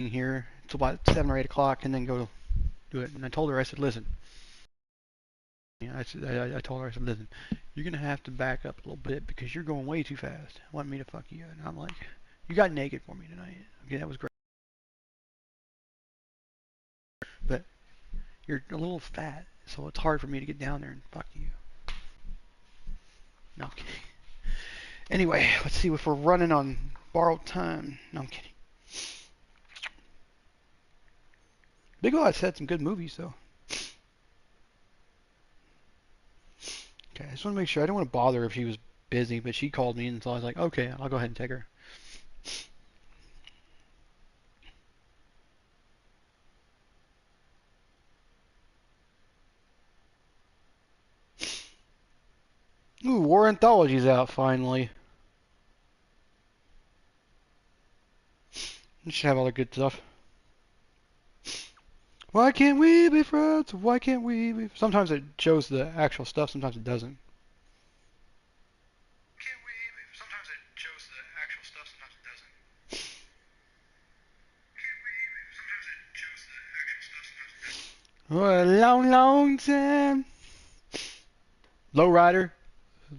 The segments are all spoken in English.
here till about 7 or 8 o'clock and then go do it. And I told her, I said, listen, I told her, I said, listen, you're going to have to back up a little bit because you're going way too fast. Want me to fuck you. And I'm like, you got naked for me tonight. Okay, that was great. But you're a little fat, so it's hard for me to get down there and fuck you. No, I'm kidding. Anyway, let's see if we're running on borrowed time. No, I'm kidding. Big Lots had some good movies, though. Okay, I just want to make sure. I don't want to bother if she was busy, but she called me, and so I was like, okay, I'll go ahead and take her. Ooh, War Anthology's out finally. It should have all the good stuff. Why can't we be friends? Why can't we be... Sometimes it shows the actual stuff, sometimes it doesn't. Sometimes it shows the actual stuff, sometimes it doesn't. For a long, long time. Lowrider.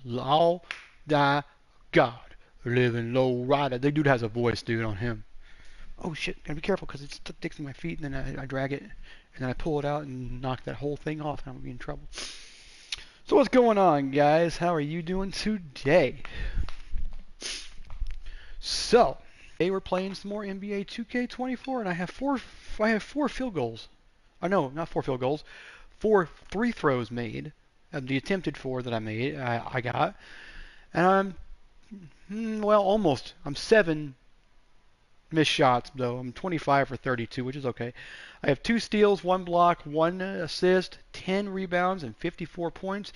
Law. Die. God. Living low rider. The dude has a voice, dude, on him. Oh shit, gotta be careful because it sticks in my feet and then I drag it and then I pull it out and knock that whole thing off and I'm gonna be in trouble. So what's going on, guys? How are you doing today? So, today we're playing some more NBA 2K24 and I have four field goals. Oh no, not four field goals. 4 free throws made. Of the attempted 4 that I made, I got. And well, almost. I'm 7 missed shots, though. I'm 25 for 32, which is okay. I have 2 steals, 1 block, 1 assist, 10 rebounds, and 54 points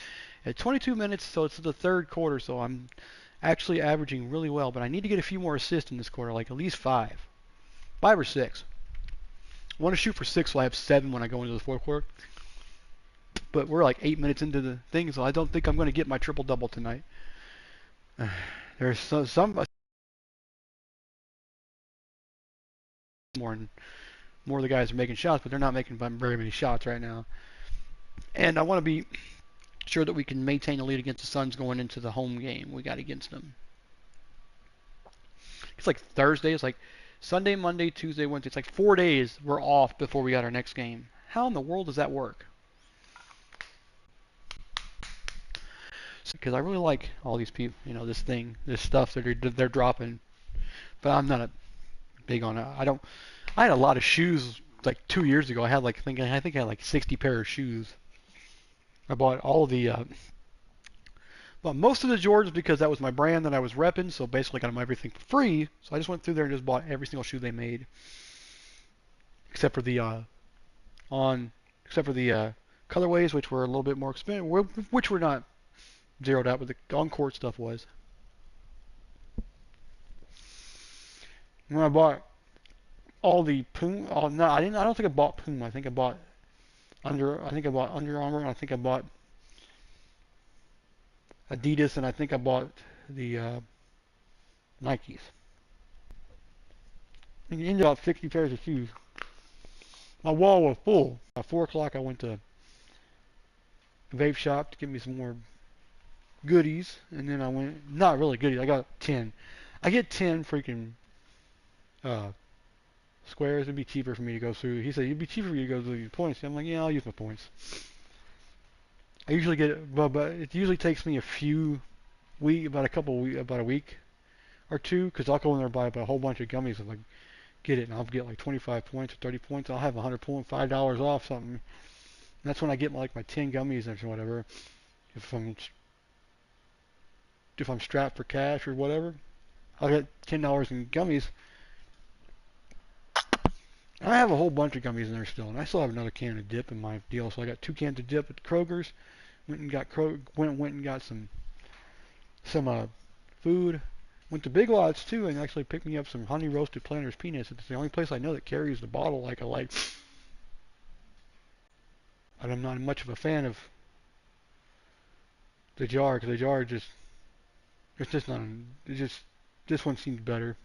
at 22 minutes, so it's the third quarter, so I'm actually averaging really well, but I need to get a few more assists in this quarter, like at least 5. 5 or 6. I want to shoot for 6, so I have 7 when I go into the fourth quarter. But we're like 8 minutes into the thing, so I don't think I'm going to get my triple-double tonight. There's some more of the guys are making shots, but they're not making very many shots right now. And I want to be sure that we can maintain a lead against the Suns going into the home game we got against them. It's like Thursday. It's like Sunday, Monday, Tuesday, Wednesday. It's like 4 days we're off before we got our next game. How in the world does that work? Because I really like all these people, you know, this stuff that they're dropping. But I'm not big on it. I had a lot of shoes like 2 years ago. I think I had like 60 pair of shoes. I bought all the bought most of the Jordans because that was my brand that I was repping. So basically, got them everything for free. So I just went through there and just bought every single shoe they made, except for the colorways, which were a little bit more expensive, which were not zeroed out, but the on-court stuff was. When I bought all the Puma, oh no, I didn't. I don't think I bought Puma. I think I bought Under Armour, and I think I bought Adidas, and I think I bought the Nikes. And you ended up 60 pairs of shoes. My wall was full. At 4 o'clock, I went to a vape shop to get me some more goodies, and then I went, not really goodies, I got 10. I get 10 freaking uh, squares. It'd be cheaper for me to go through. He said, it'd be cheaper for you to go through your points. I'm like, yeah, I'll use my points. I usually get it, but it usually takes me about a week or two, because I'll go in there and buy a whole bunch of gummies and like get it, and I'll get like 25 points or 30 points. I'll have 100 points, $5 off something. And that's when I get like my 10 gummies or whatever. If I'm strapped for cash or whatever, I'll get $10 in gummies. I have a whole bunch of gummies in there still, and I still have another can of dip in my deal. So I got 2 cans of dip at Kroger's. Went and got some food. Went to Big Lots too, and actually picked me up some honey roasted Planters peanuts. It's the only place I know that carries the bottle like I like. And I'm not much of a fan of the jar, because the jar it's just not. It's just this one seems better.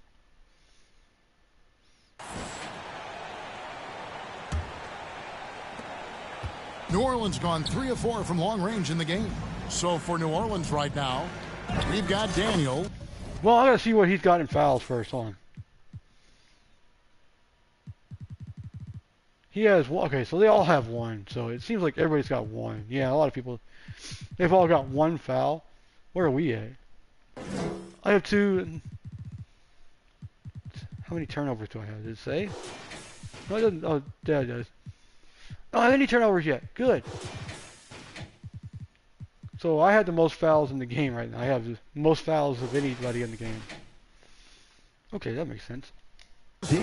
New Orleans gone 3 of 4 from long range in the game. So for New Orleans right now, we've got Daniel. Well, I gotta see what he's got in fouls first. Hold on. He has one. Okay, so they all have one. So it seems like everybody's got one. Yeah, a lot of people. They've all got one foul. Where are we at? I have 2. How many turnovers do I have? Did it say? No, it doesn't. Oh, yeah, it does. I don't have any turnovers yet. Good. So I had the most fouls in the game right now. I have the most fouls of anybody in the game. Okay, that makes sense. He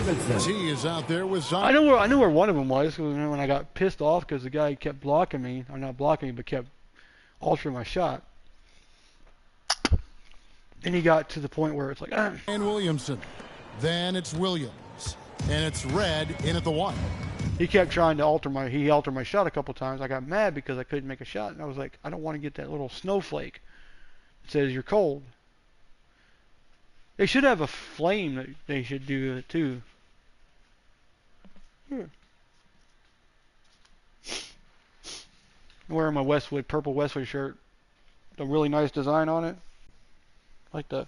is out there with Zion. I knew where one of them was when I got pissed off because the guy kept blocking me, or not blocking me, but kept altering my shot. Then he got to the point where it's like, And Williamson. Then it's Williams, and it's Red in at the 1. He kept trying to alter my shot a couple times. I got mad because I couldn't make a shot, and I was like, I don't want to get that little snowflake that says you're cold. They should have a flame that they should do it too. Here. I'm wearing my purple Westwood shirt. A really nice design on it. Like the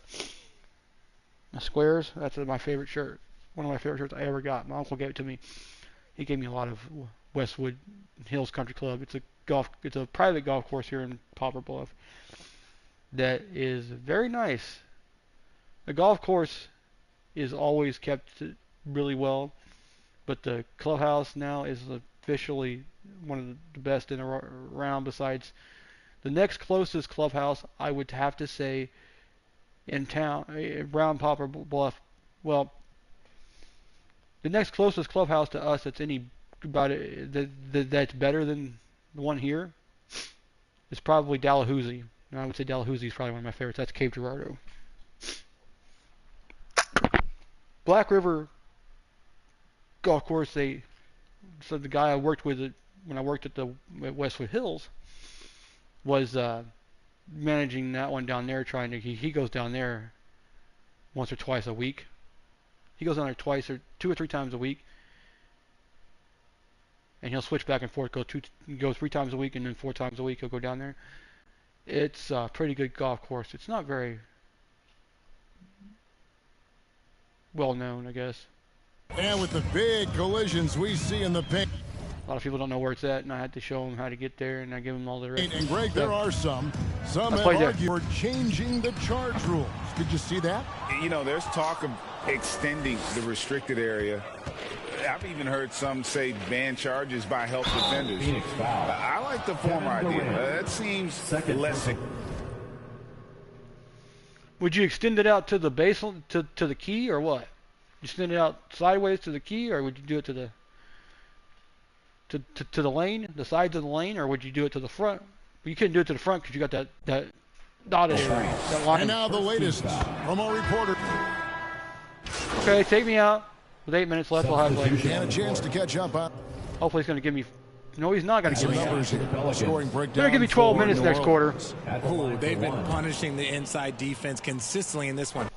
squares. That's my favorite shirt. One of my favorite shirts I ever got. My uncle gave it to me. He gave me a lot of Westwood Hills Country Club. It's a private golf course here in Poplar Bluff that is very nice. The golf course is always kept really well, but the clubhouse now is officially one of the best in around. Besides the next closest clubhouse, I would have to say in town, around Poplar Bluff. Well, the next closest clubhouse to us that's that's better than the one here is probably Dalhousie. And I would say Dalhousie is probably one of my favorites. That's Cape Girardeau. Black River Golf Course, the guy I worked with when I worked at Westwood Hills was managing that one down there. He goes down there once or twice a week. He goes down there twice or 2 or 3 times a week, and he'll switch back and forth. Go 3 times a week, and then 4 times a week he'll go down there. It's a pretty good golf course. It's not very well known, I guess. And with the big collisions we see in the paint. A lot of people don't know where it's at, and I had to show them how to get there, and I give them all the rest. And Greg, there are some have argued for changing the charge rules. Did you see that? You know, there's talk of extending the restricted area. I've even heard some say ban charges by health defenders. I like the former idea. That seems less. Would you extend it out to the base to the key, or what? You extend it out sideways to the key, or would you do it to the lane, the sides of the lane, or would you do it to the front? You couldn't do it to the front because you got that dotted area. That line. And now the latest from our reporter. Okay, take me out. With 8 minutes left, we'll have and a chance to catch up on. Hopefully he's going to give me. No, he's not going to give me. Scoring breakdown. He's going to give me 12 minutes next quarter. Ooh, they've been punishing the inside defense consistently in this one.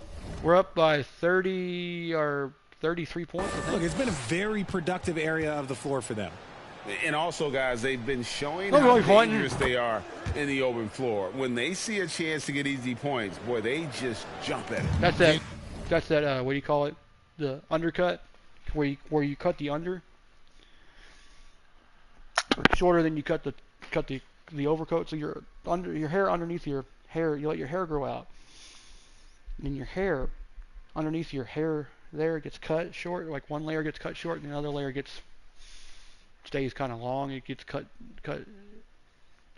We're up by 30 or 33 points. I think. Look, it's been a very productive area of the floor for them. And also, guys, they've been showing how dangerous they are in the open floor. When they see a chance to get easy points, boy, they just jump at it. That's that. What do you call it? The undercut, where you cut the under. Shorter than you cut the overcoat, so your hair underneath your hair, you let your hair grow out. And then your hair underneath your hair there gets cut short, like one layer gets cut short and the other layer stays kind of long. It gets cut. The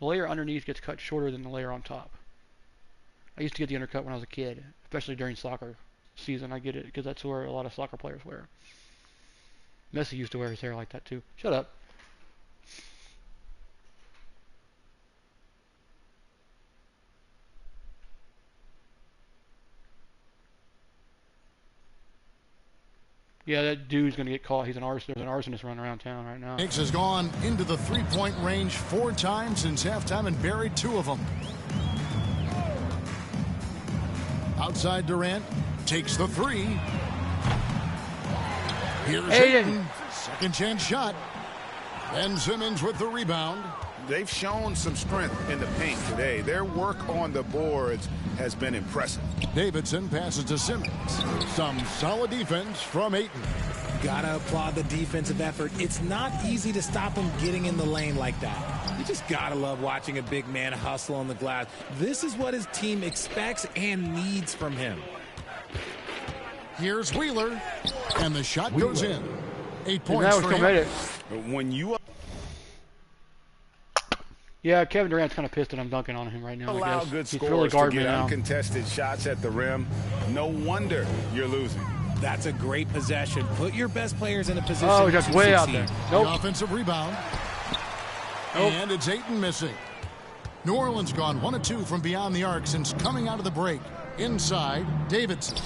layer underneath gets cut shorter than the layer on top. I used to get the undercut when I was a kid, especially during soccer season. I get it because that's where a lot of soccer players wear. Messi used to wear his hair like that too. Shut up. Yeah, that dude's going to get caught. He's an arsonist. There's an arsonist running around town right now. Hicks has gone into the three-point range 4 times since halftime and buried 2 of them. Outside Durant takes the 3. Here's Aiden. Second chance shot. Ben Simmons with the rebound. They've shown some strength in the paint today. Their work on the boards has been impressive. Davidson passes to Simmons. Some solid defense from Ayton. Gotta applaud the defensive effort. It's not easy to stop him getting in the lane like that. You just gotta love watching a big man hustle on the glass. This is what his team expects and needs from him. Here's Wheeler, and the shot goes in. 8 points for him. Made it. When you Yeah, Kevin Durant's kind of pissed that I'm dunking on him right now. allow I guess. good He's really scores to guarding get me now. uncontested shots at the rim, no wonder you're losing. That's a great possession. Put your best players in a position Oh, to just way out succeed. there. The Nope. offensive rebound. And it's Ayton missing. New Orleans gone 1 of 2 from beyond the arc since coming out of the break. Inside, Davidson.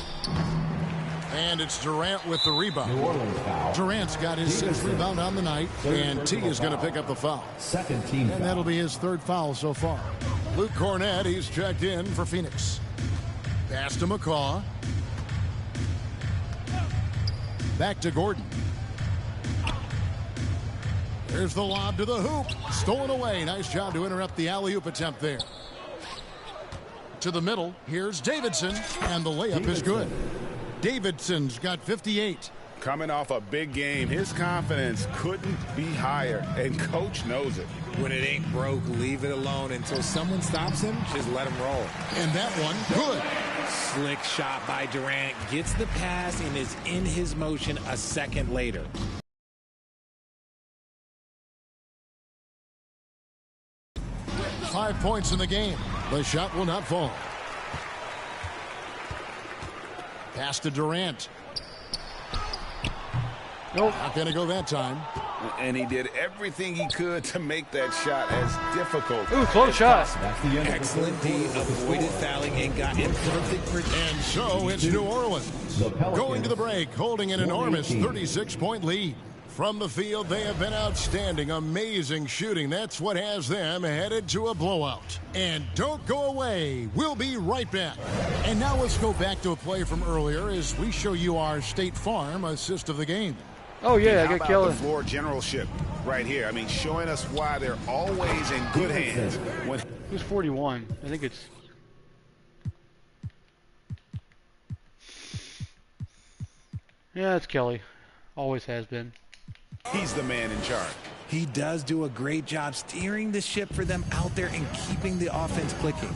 And it's Durant with the rebound. Durant's got his 6th rebound on the night, and T is going to pick up the foul. Second team And that'll be his 3rd foul so far. Luke Cornett, he's checked in for Phoenix. Pass to McCaw. Back to Gordon. There's the lob to the hoop. Stolen away. Nice job to interrupt the alley-oop attempt there. To the middle. Here's Davidson. And the layup is good. Davidson's got 58. Coming off a big game, his confidence couldn't be higher, and coach knows it. When it ain't broke, leave it alone until someone stops him. Just let him roll. And that one, good. Slick shot by Durant. Gets the pass and is in his motion a second later. Five points in the game. The shot will not fall. Pass to Durant. Nope. Not going to go that time. And he did everything he could to make that shot as difficult. Ooh, close shot. That's the end. Excellent D. Avoided fouling and got in perfect protection. And so it's New Orleans The Pelicans going to the break, holding an enormous 118. 36-point lead. From the field, they have been outstanding, amazing shooting. That's what has them headed to a blowout. And don't go away. We'll be right back. And now let's go back to a play from earlier as we show you our State Farm assist of the game. Oh, yeah, I How got about killed. the floor generalship right here? I mean, showing us why they're always in good hands. When Who's 41? I think it's... Yeah, it's Kelly. Always has been. he's the man in charge. He does do a great job steering the ship for them out there and keeping the offense clicking.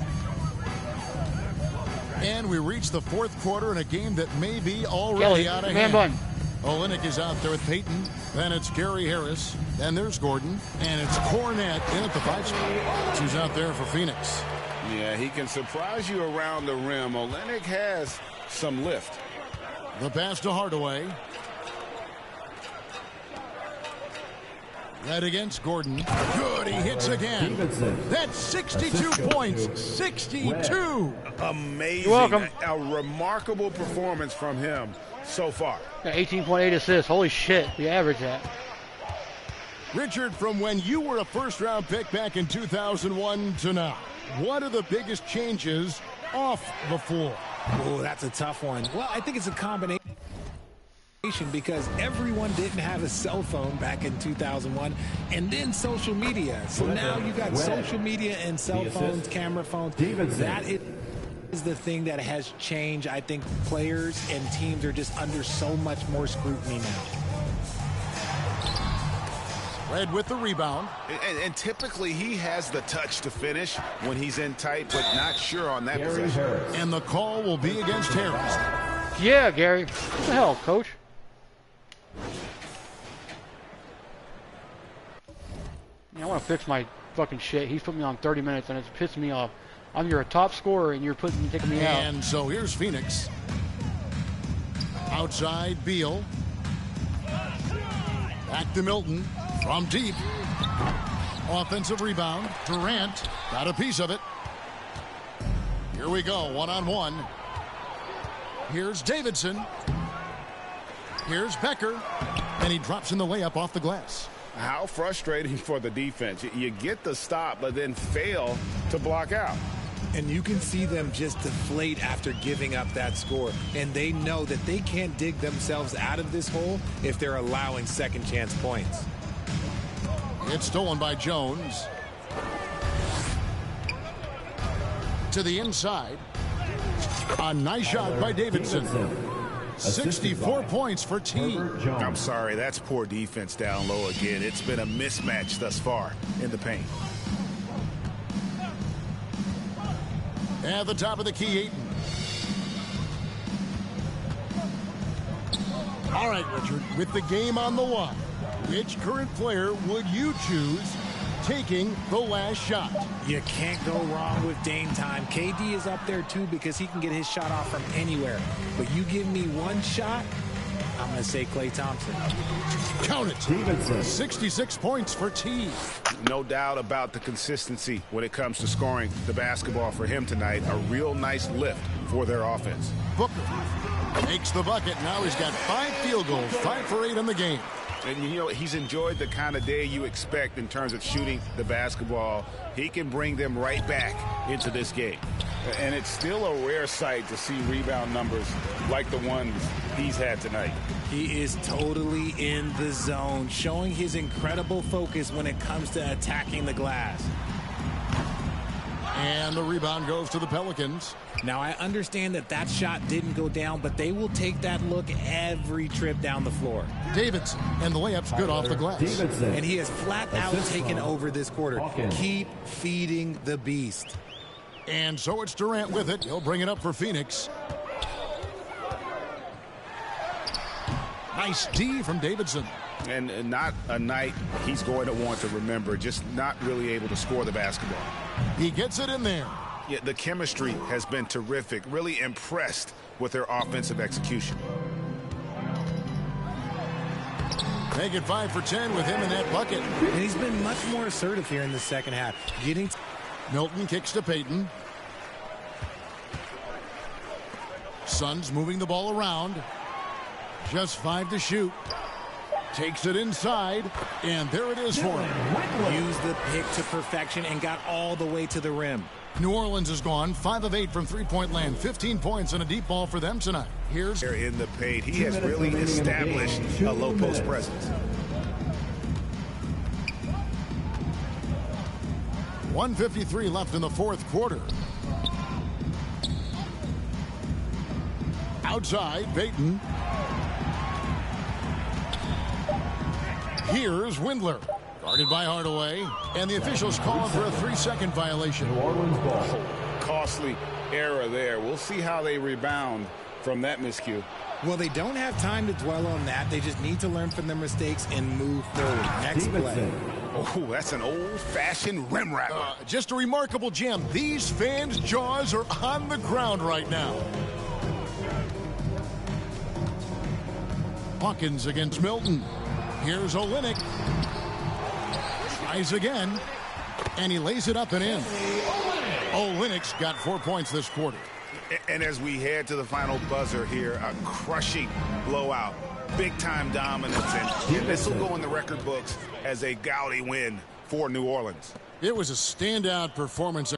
And we reach the 4th quarter in a game that may be already Kelly, out of man hand. bun. Olynyk is out there with Peyton. Then it's Gary Harris. Then there's Gordon. And it's Cornett in at the 5 spot. Who's out there for Phoenix. Yeah, he can surprise you around the rim. Olynyk has some lift. The pass to Hardaway. Red against Gordon. Good, he hits again. Davidson. That's 62 points. 62. Amazing. You're welcome. A remarkable performance from him so far. Got 18.8 assists. Holy shit, we average that. Richard, from when you were a first-round pick back in 2001 to now, what are the biggest changes off the floor? Oh, that's a tough one. Well, I think it's a combination because everyone didn't have a cell phone back in 2001 and then social media. So now you got social media and cell phones, camera phones. That is the thing that has changed. I think players and teams are just under so much more scrutiny now. Red with the rebound. And typically he has the touch to finish when he's in tight, but not sure on that possession. And the call will be against Harris. Yeah, Gary. What the hell, coach? I want to fix my fucking shit. He's put me on 30 minutes and it's pissing me off. You're a top scorer and you're taking me out. And so here's Phoenix. Outside, Beal. Back to Milton. From deep. Offensive rebound. Durant got a piece of it. Here we go, one-on-one. Here's Davidson. Here's Becker. And he drops in the layup off the glass. How frustrating for the defense. You get the stop, but then fail to block out. And you can see them just deflate after giving up that score. And they know that they can't dig themselves out of this hole if they're allowing second chance points. It's stolen by Jones. To the inside. A nice shot by Davidson. 64 points for T. I'm sorry, that's poor defense down low again. It's been a mismatch thus far in the paint. At the top of the key, Ayton. All right, Richard, with the game on the line, which current player would you choose taking the last shot? You can't go wrong with Dame time. KD is up there too because he can get his shot off from anywhere. But you give me one shot, I'm going to say Klay Thompson. Count it. 66 points for T. No doubt about the consistency when it comes to scoring the basketball for him tonight. A real nice lift for their offense. Booker makes the bucket. Now he's got 5 field goals, 5 for 8 in the game. And, you know, he's enjoyed the kind of day you expect in terms of shooting the basketball. He can bring them right back into this game. And it's still a rare sight to see rebound numbers like the ones he's had tonight. He is totally in the zone, showing his incredible focus when it comes to attacking the glass. And the rebound goes to the Pelicans. Now, I understand that shot didn't go down, but they will take that look every trip down the floor. Davidson, and the layup's good off the glass. And he has flat out taken over this quarter. Keep feeding the beast. And so it's Durant with it. He'll bring it up for Phoenix. Nice D from Davidson. And not a night he's going to want to remember, just not really able to score the basketball. He gets it in there. Yeah, the chemistry has been terrific. Really impressed with their offensive execution. Make it 5 for 10 with him in that bucket. And he's been much more assertive here in the second half. Milton kicks to Payton. Suns moving the ball around. Just 5 to shoot. Takes it inside, and there it is for him. Used the pick to perfection and got all the way to the rim. New Orleans is gone 5 of 8 from three-point land. 15 points and a deep ball for them tonight. Here's in the paint. He has really established a low post presence. 1:53 left in the fourth quarter. Outside, Payton. Here's Windler. Guarded by Hardaway. And the officials call for a 3-second violation. Costly error there. We'll see how they rebound from that miscue. Well, they don't have time to dwell on that. They just need to learn from their mistakes and move forward. Next play. Oh, that's an old-fashioned rim wrapper. Just a remarkable gem. These fans' jaws are on the ground right now. Hawkins against Milton. Here's Olynyk. Tries again. And he lays it up and in. Olynyk's got 4 points this quarter. And as we head to the final buzzer here, a crushing blowout. Big-time dominance. And this will go in the record books as a gaudy win for New Orleans. It was a standout performance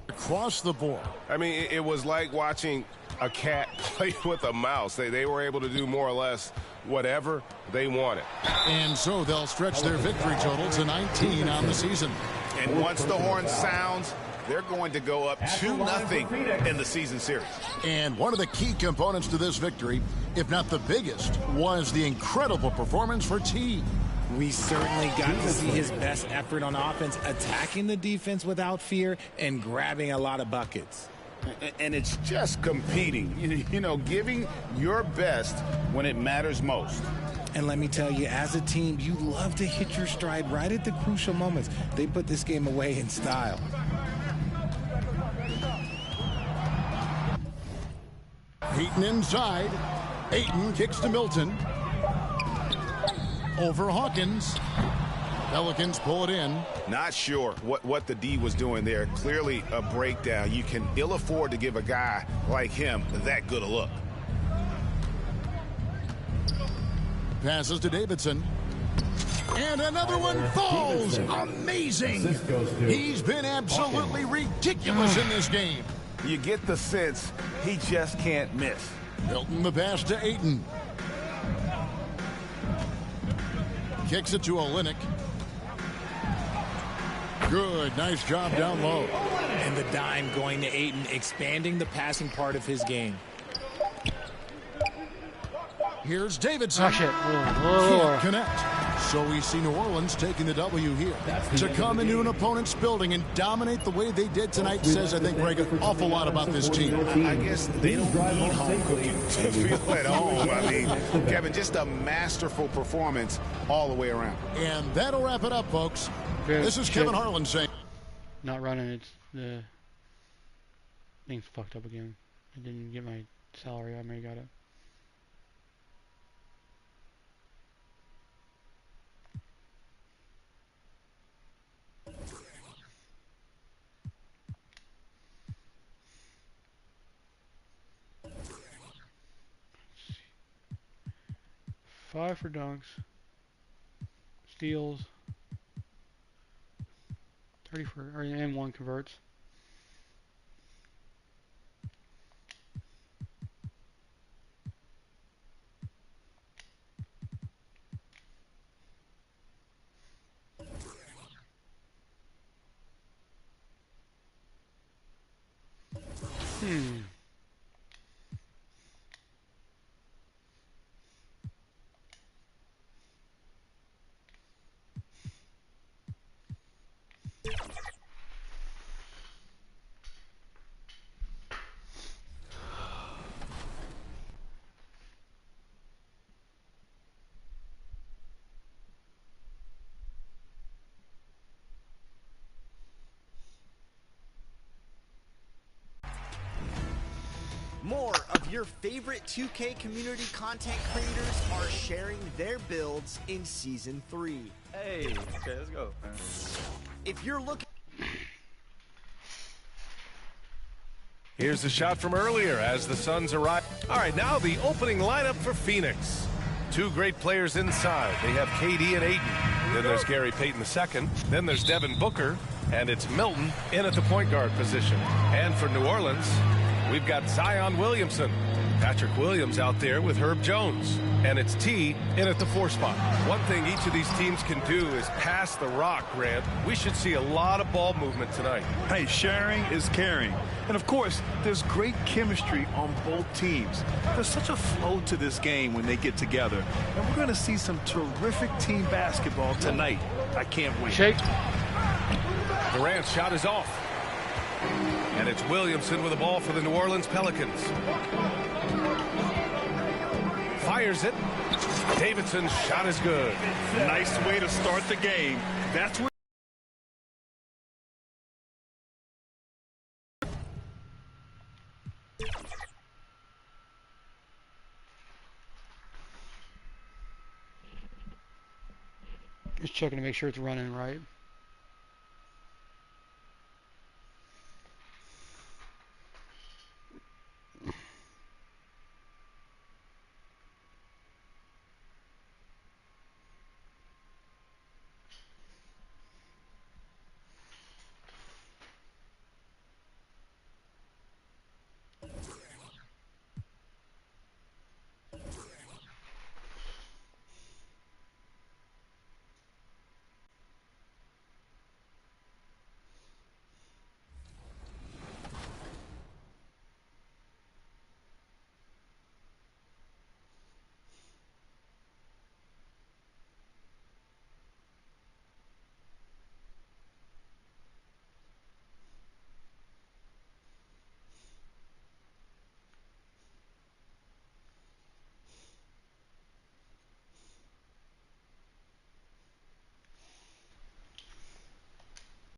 across the board. I mean, it was like watching a cat play with a mouse. They were able to do more or less whatever they wanted. And so they'll stretch their victory total to 19 on the season. And once the horn sounds, they're going to go up 2-0 in the season series. And one of the key components to this victory, if not the biggest, was the incredible performance for T. We certainly got to see his best effort on offense, attacking the defense without fear and grabbing a lot of buckets. And it's just competing, you know, giving your best when it matters most. And let me tell you, as a team, you love to hit your stride right at the crucial moments. They put this game away in style. Payton inside. Ayton kicks to Milton. Over Hawkins. Pelicans pull it in. Not sure what the D was doing there. Clearly a breakdown. You can ill afford to give a guy like him that good a look. Passes to Davidson. And another one falls. Amazing. He's been absolutely ridiculous in this game. You get the sense he just can't miss. Milton the pass to Ayton. Kicks it to Olynyk. Good, nice job down low. And the dime going to Ayton, expanding the passing part of his game. Here's Davidson. Oh, shit. Can't connect. So we see New Orleans taking the W here. To come into an opponent's building and dominate the way they did tonight says, I think, Greg, an awful lot about this team. I guess they don't need home cooking to feel at home. I mean, Kevin, just a masterful performance all the way around. And that'll wrap it up, folks. This is Kevin Harlan saying. Not running. It's the thing's fucked up again. I didn't get my salary. I may got it. Five for dunks, steals, 30 for, and one converts. More of your favorite 2K community content creators are sharing their builds in Season 3. Hey, okay, let's go. If you're looking... Here's the shot from earlier as the Suns arrive. All right, now the opening lineup for Phoenix. Two great players inside. They have KD and Ayton. Then there's Gary Payton II. Then there's Devin Booker. And it's Milton in at the point guard position. And for New Orleans, we've got Zion Williamson. Patrick Williams out there with Herb Jones. And it's T in at the 4 spot. One thing each of these teams can do is pass the rock, Grant. We should see a lot of ball movement tonight. Hey, sharing is caring. And of course, there's great chemistry on both teams. There's such a flow to this game when they get together. And we're going to see some terrific team basketball tonight. I can't wait. Shake. Durant's shot is off. And it's Williamson with the ball for the New Orleans Pelicans. Fires it. Davidson's shot is good. Nice way to start the game. That's what. Just checking to make sure it's running right.